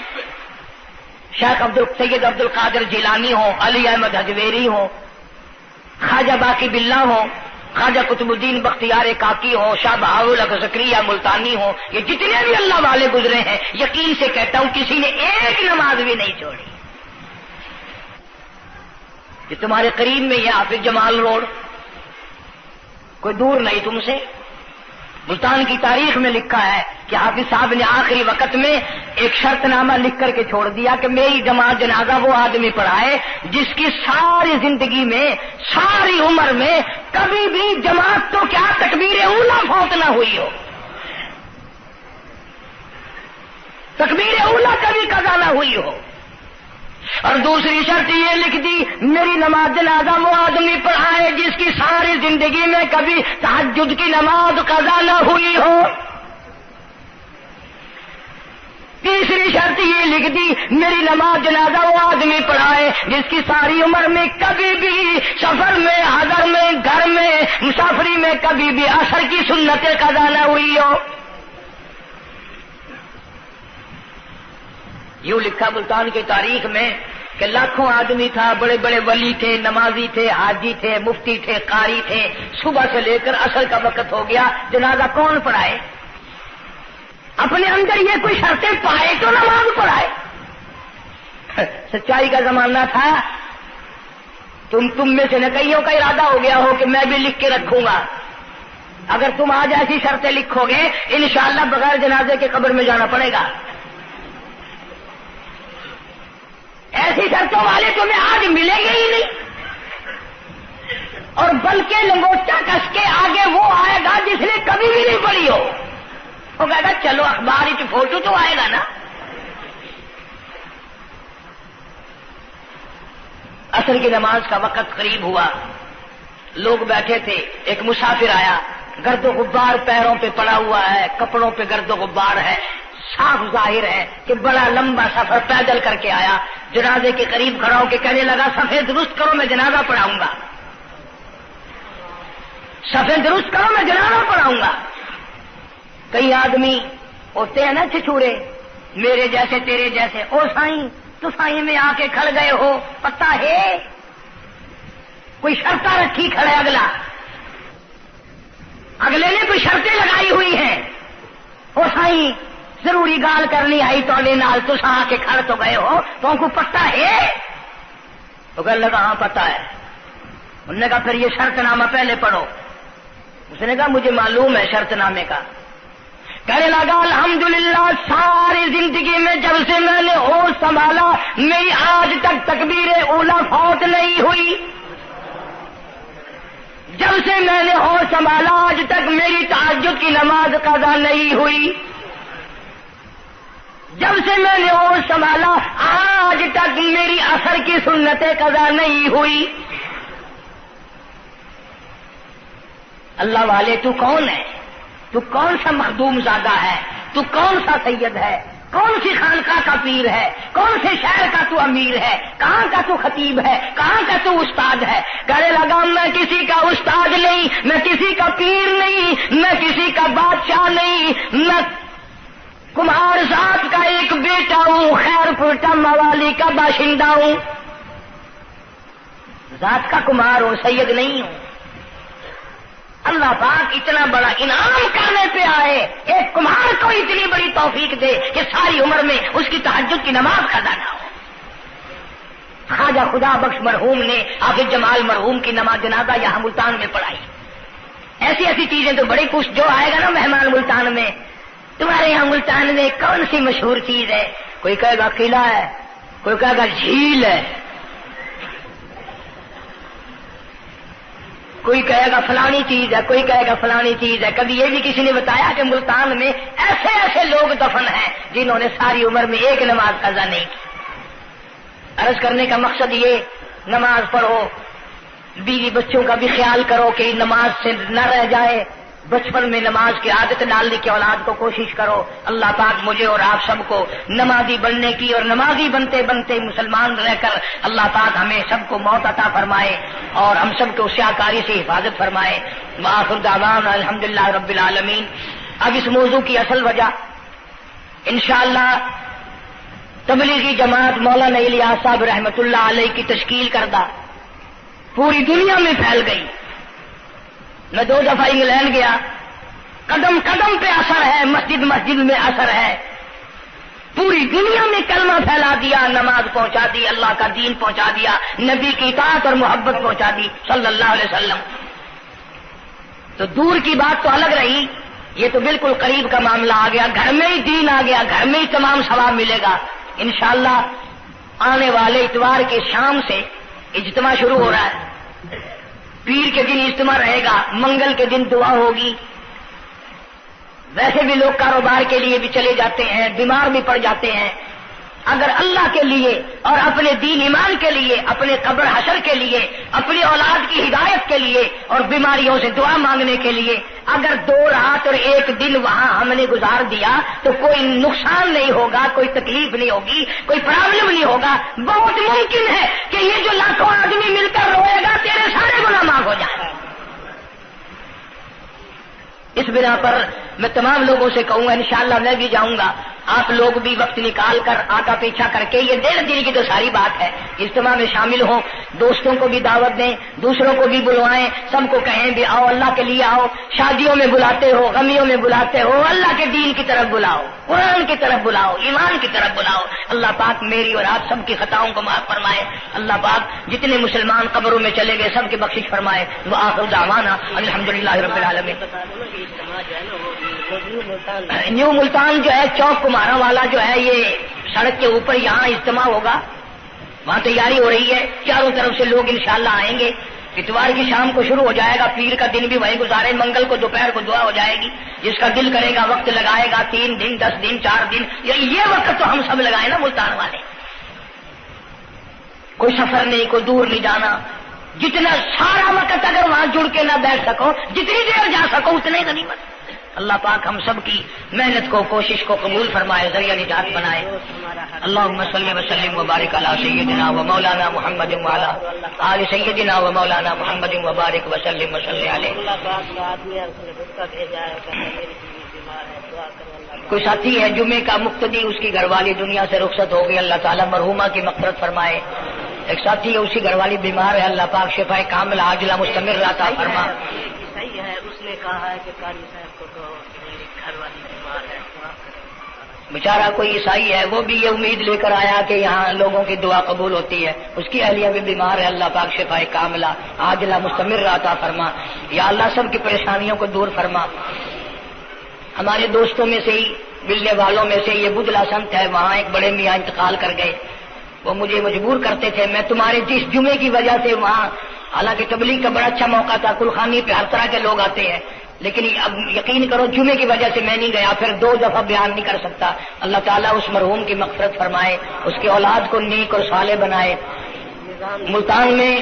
S2: شیخ سید عبد القادر جیلانی ہوں، علی احمد حجویری ہوں، خواجہ باقی باللہ ہوں، خواجہ قطب الدین بختیار کاکی ہوں، شاہ بہاول زکریا ملتانی ہوں، یہ جتنے بھی اللہ والے گزرے ہیں، یقین سے کہتا ہوں کسی نے ایک نماز بھی نہیں چھوڑی۔ یہ تمہارے قریب میں یہ حافظ جمال روڈ، کوئی دور نہیں تم سے، ملتان کی تاریخ میں لکھا ہے کہ حافظ صاحب نے آخری وقت میں ایک شرط نامہ لکھ کر کے چھوڑ دیا کہ میری جماعت جنازہ وہ آدمی پڑھائے جس کی ساری زندگی میں، ساری عمر میں کبھی بھی جماعت تو کیا تکبیر اولا فوت نہ ہوئی ہو، تکبیر اولا کبھی قضا نہ ہوئی ہو۔ اور دوسری شرط یہ لکھ دی میری نماز جنازہ وہ آدمی پڑھائے جس کی ساری زندگی میں کبھی تہجد کی نماز قضا نہ ہوئی ہو۔ تیسری شرط یہ لکھ دی میری نماز جنازہ وہ آدمی پڑھائے جس کی ساری عمر میں کبھی بھی سفر میں، حضر میں، گھر میں، مسافری میں کبھی بھی عصر کی سنت قضا نہ ہوئی ہو۔ یوں لکھا ملتان کی تاریخ میں کہ لاکھوں آدمی تھا، بڑے بڑے ولی تھے، نمازی تھے، حاجی تھے، مفتی تھے، قاری تھے، صبح سے لے کر عصر کا وقت ہو گیا، جنازہ کون پڑھائے؟ اپنے اندر یہ کوئی شرطیں پائے تو نماز پڑھائے۔ سچائی کا زمانہ تھا، تم میں سے نہ کئیوں کا ارادہ ہو گیا ہو کہ میں بھی لکھ کے رکھوں گا، اگر تم آج ایسی شرطیں لکھو گے انشاءاللہ بغیر جنازے کے قبر میں جانا پڑے گا۔ ایسی شرطوں والے تمہیں آج ملیں گے ہی نہیں۔ اور بلکہ لنگوٹا کس کے آگے وہ آئے گا جس نے کبھی بھی نہیں پڑھی ہو. وہ کہے گا چلو اخبار کی فوٹو تو آئے گا نا. عصر کی نماز کا وقت قریب ہوا، لوگ بیٹھے تھے، ایک مسافر آیا، گرد و غبار پیروں پہ پڑا ہوا ہے، کپڑوں پہ گرد و غبار ہے، صاف ظاہر ہے کہ بڑا لمبا سفر پیدل کر کے آیا. جنازے کے قریب کھڑا ہو کے کہنے لگا صفیں درست کرو میں جنازہ پڑھاؤں گا، صفیں درست کرو میں جنازہ پڑھاؤں گا. کئی آدمی ہوتے ہیں نا چھچورے، میرے جیسے تیرے جیسے، او سائیں تو سائیں میں آ کے کھڑ گئے ہو، پتہ ہے کوئی شرطیں رکھی کھڑے، اگلے نے کوئی شرطیں لگائی ہوئی ہیں. او سائیں ضروری گال کرنی آئی تو نال تو آ کے کھڑ تو گئے ہو، تو ان کو پتہ ہے؟ تو کہنے لگا ہاں پتہ ہے. انہوں نے کہا پھر یہ شرط نامہ پہلے پڑھو. اس نے کہا مجھے معلوم ہے شرط نامے کا. کہنے لگا الحمدللہ ساری زندگی میں جب سے میں نے ہوش سنبھالا میری آج تک تکبیر اولا فوت نہیں ہوئی. جب سے میں نے ہوش سنبھالا آج تک میری تہجد کی نماز قضا نہیں ہوئی. جب سے میں نے ہوش سنبھالا آج تک میری عصر کی سنتیں قضا نہیں ہوئی. اللہ والے تو کون ہے؟ تو کون سا مخدوم زادہ ہے؟ تو کون سا سید ہے؟ کون سی خانقاہ کا پیر ہے؟ کون سے شہر کا تو امیر ہے؟ کہاں کا تو خطیب ہے؟ کہاں کا تو استاد ہے؟ کہنے لگا میں کسی کا استاد نہیں، میں کسی کا پیر نہیں، میں کسی کا بادشاہ نہیں، میں کمہار ذات کا ایک بیٹا ہوں، خیر پور موالی کا باشندہ ہوں، ذات کا کمہار ہوں، سید نہیں ہوں. اللہ پاک اتنا بڑا انعام کرنے پہ آئے، ایک کمہار کو اتنی بڑی توفیق دے کہ ساری عمر میں اس کی تہجد کی نماز قضا نہ ہو. خواجہ خدا بخش مرحوم نے حافظ جمال مرحوم کی نماز جنازہ یہاں ملتان میں پڑھائی. ایسی ایسی چیزیں تو بڑی کچھ، جو آئے گا نا مہمان ملتان میں، تمہارے یہاں ملتان میں کون سی مشہور چیز ہے؟ کوئی کہے گا قلعہ ہے، کوئی کہے گا جھیل ہے، کوئی کہے گا فلانی چیز ہے، کوئی کہے گا فلانی چیز ہے. کبھی یہ بھی کسی نے بتایا کہ ملتان میں ایسے ایسے لوگ دفن ہیں جنہوں نے ساری عمر میں ایک نماز قضا نہیں کی. عرض کرنے کا مقصد یہ، نماز پڑھو، بیوی بچوں کا بھی خیال کرو کہ نماز سے نہ رہ جائے، بچپن میں نماز کی عادت ڈالنے کی اولاد کو کوشش کرو. اللہ پاک مجھے اور آپ سب کو نمازی بننے کی اور نمازی بنتے بنتے مسلمان رہ کر اللہ پاک ہمیں سب کو موت عطا فرمائے اور ہم سب کو سیاکاری سے حفاظت فرمائے. وآخر دعوانا الحمدللہ رب العالمین. اب اس موضوع کی اصل وجہ انشاءاللہ تبلیغی جماعت مولانا الیاس صاحب رحمۃ اللہ علیہ کی تشکیل کردہ پوری دنیا میں پھیل گئی. میں 2 دفعہ انگلینڈ گیا، قدم قدم پہ اثر ہے، مسجد مسجد میں اثر ہے، پوری دنیا میں کلمہ پھیلا دیا، نماز پہنچا دی، اللہ کا دین پہنچا دیا، نبی کی اطاعت اور محبت پہنچا دی صلی اللہ علیہ وسلم. تو دور کی بات تو الگ رہی، یہ تو بالکل قریب کا معاملہ آ گیا، گھر میں ہی دین آ گیا، گھر میں ہی تمام ثواب ملے گا انشاءاللہ. آنے والے اتوار کے شام سے اجتماع شروع ہو رہا ہے. پیر کے دن اجتماع رہے گا، منگل کے دن دعا ہوگی. ویسے بھی لوگ کاروبار کے لیے بھی چلے جاتے ہیں، بیمار بھی پڑ جاتے ہیں. اگر اللہ کے لیے اور اپنے دین ایمان کے لیے، اپنے قبر حشر کے لیے، اپنی اولاد کی ہدایت کے لیے اور بیماریوں سے دعا مانگنے کے لیے اگر 2 رات اور 1 دن وہاں ہم نے گزار دیا تو کوئی نقصان نہیں ہوگا، کوئی تکلیف نہیں ہوگی، کوئی پرابلم نہیں ہوگا. بہت ممکن ہے کہ یہ جو لاکھوں آدمی مل کر روئے گا تیرے سارے گناہ معاف ہو جائیں. اس بنا پر میں تمام لوگوں سے کہوں گا انشاءاللہ میں بھی جاؤں گا، آپ لوگ بھی وقت نکال کر آقا پیچھا کر کے، یہ 1.5 دن کی تو ساری بات ہے، اجتماع میں شامل ہوں، دوستوں کو بھی دعوت دیں، دوسروں کو بھی بلوائیں، سب کو کہیں بھی آؤ، اللہ کے لیے آؤ. شادیوں میں بلاتے ہو، غمیوں میں بلاتے ہو، اللہ کے دین کی طرف بلاؤ، قرآن کی طرف بلاؤ، ایمان کی طرف بلاؤ. اللہ پاک میری اور آپ سب کی خطاؤں کو معاف فرمائے. اللہ پاک جتنے مسلمان قبروں میں چلے گئے سب کی بخشش فرمائے. وآخر دعوانا الحمدللہ رب العالمین. نیو ملتان جو ہے چوک کمارا والا جو ہے، یہ سڑک کے اوپر یہاں اجتماع ہوگا، وہاں تیاری ہو رہی ہے، چاروں طرف سے لوگ انشاءاللہ آئیں گے. اتوار کی شام کو شروع ہو جائے گا، پیر کا دن بھی وہیں گزارے، منگل کو دوپہر کو دعا ہو جائے گی، جس کا دل کرے گا وقت لگائے گا، 3 دن 10 دن 4 دن، یہ وقت تو ہم سب لگائے نا ملتان والے. کوئی سفر نہیں، کوئی دور نہیں جانا، جتنا سارا وقت اگر وہاں جڑ کے نہ بیٹھ سکو، جتنی دیر جا سکو اتنے غنیمت. اللہ پاک ہم سب کی محنت کو، کوشش کو قبول فرمائے، ذریعہ نجات بنائے. اللہم صلی وسلم وبارک علی سیدنا و مولانا محمد وعلی آل سیدنا و مولانا محمد وبارک وسلم وصلی علیہ. کوئی ساتھی ہے جمعے کا مقتدی، اس کی گھر والی دنیا سے رخصت ہو گئی، اللہ تعالیٰ مرحومہ کی مغفرت فرمائے. ایک ساتھی ہے، اسی گھر والی بیمار ہے، اللہ پاک شفا کاملہ عاجلہ مستمر عطا فرما.
S3: صحیح ہے، اس نے کہا ہے کہ قاری صاحب کو تو میری گھر والی بیمار ہے.
S2: بیچارہ کوئی عیسائی ہے، وہ بھی یہ امید لے کر آیا کہ یہاں لوگوں کی دعا قبول ہوتی ہے، اس کی اہلیہ بھی بیمار ہے، اللہ پاک شفا کاملہ عاجلہ مستمر عطا فرما. یا اللہ سب کی پریشانیوں کو دور فرما. ہمارے دوستوں میں سے ہی، ملنے والوں میں سے یہ بدلا سنت ہے، وہاں ایک بڑے میاں انتقال کر گئے. وہ مجھے مجبور کرتے تھے، میں تمہارے جس جمعے کی وجہ سے وہاں، حالانکہ تبلیغ کا بڑا اچھا موقع تھا، کلخانی پہ ہر طرح کے لوگ آتے ہیں، لیکن اب یقین کرو جمعے کی وجہ سے میں نہیں گیا، پھر 2 دفعہ بیان نہیں کر سکتا. اللہ تعالیٰ اس مرحوم کی مغفرت فرمائے، اس کی اولاد کو نیک اور صالح بنائے. ملتان میں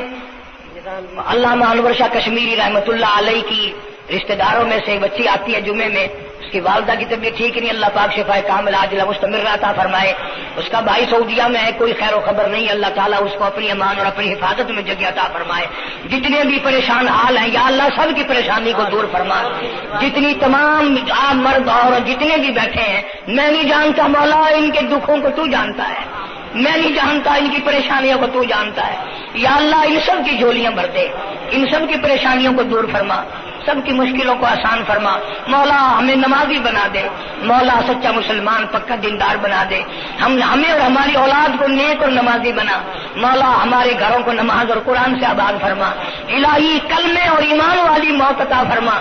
S2: علامہ انور شاہ کشمیری رحمۃ اللہ علیہ کی رشتہ داروں میں سے بچی آتی ہے جمعے میں، اس کی والدہ کی طبیعت ٹھیک نہیں، اللہ پاک شفا کاملہ عاجلہ مستمر عطا فرمائے. اس کا بھائی سعودیہ میں ہے، کوئی خیر و خبر نہیں، اللہ تعالیٰ اس کو اپنی امان اور اپنی حفاظت میں جگہ عطا فرمائے. جتنے بھی پریشان حال ہیں یا اللہ سب کی پریشانی کو دور فرما. جتنی تمام مرد اور جتنے بھی بیٹھے ہیں، میں نہیں جانتا مولا ان کے دکھوں کو تو جانتا ہے، میں نہیں جانتا ان کی پریشانیوں کو تو جانتا ہے. یا اللہ ان سب کی جھولیاں بھر دے، ان سب کی پریشانیوں کو دور فرما، سب کی مشکلوں کو آسان فرما. مولا ہمیں نمازی بنا دے، مولا سچا مسلمان پکا دیندار بنا دے. ہمیں اور ہماری اولاد کو نیک اور نمازی بنا. مولا ہمارے گھروں کو نماز اور قرآن سے آباد فرما. الہی کلمے اور ایمان والی موت عطا فرما.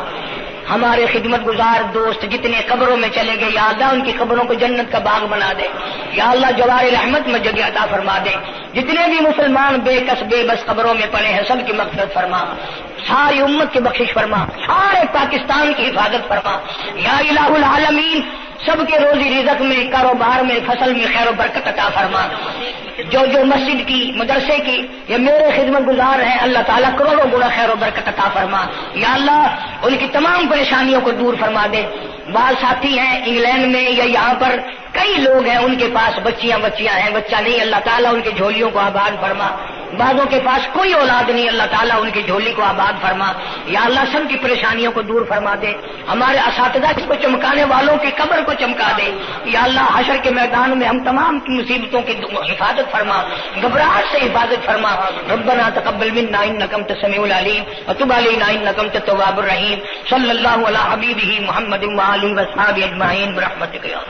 S2: ہمارے خدمت گزار دوست جتنے قبروں میں چلے گئے، یا اللہ ان کی قبروں کو جنت کا باغ بنا دے. یا اللہ جوار رحمت میں جگہ عطا فرما دے. جتنے بھی مسلمان بے کس بے بس قبروں میں پڑے ہیں، سب کی مغفرت فرما، ساری امت کی بخشش فرما، سارے پاکستان کی حفاظت فرما. یا الہ العالمین سب کے روزی رزق میں، کاروبار میں، فصل میں خیر و برکت عطا فرما. جو مسجد کی، مدرسے کی یا میرے خدمت گزار ہیں، اللہ تعالیٰ کروڑوں گنا خیر و برکت عطا فرما. یا اللہ ان کی تمام پریشانیوں کو دور فرما دے. بعض ساتھی ہیں انگلینڈ میں یا یہاں پر کئی لوگ ہیں، ان کے پاس بچیاں ہیں، بچہ نہیں، اللہ تعالیٰ ان کی جھولیوں کو آباد فرما. بعضوں کے پاس کوئی اولاد نہیں، اللہ تعالیٰ ان کی جھولی کو آباد فرما. یا اللہ سب کی پریشانیوں کو دور فرما دے. ہمارے اساتذہ کو چمکانے والوں کی قبر کو چمکا دے. یا اللہ حشر کے میدان میں ہم تمام کی مصیبتوں کی حفاظت فرما، گھبراہٹ سے حفاظت فرما. ربنا تقبل منا انک انت السمیع العلیم وتب علینا انک انت التواب الرحیم. صلی اللہ علی حبیبہ محمد وآلہ وصحبہ اجمعین برحمتک یا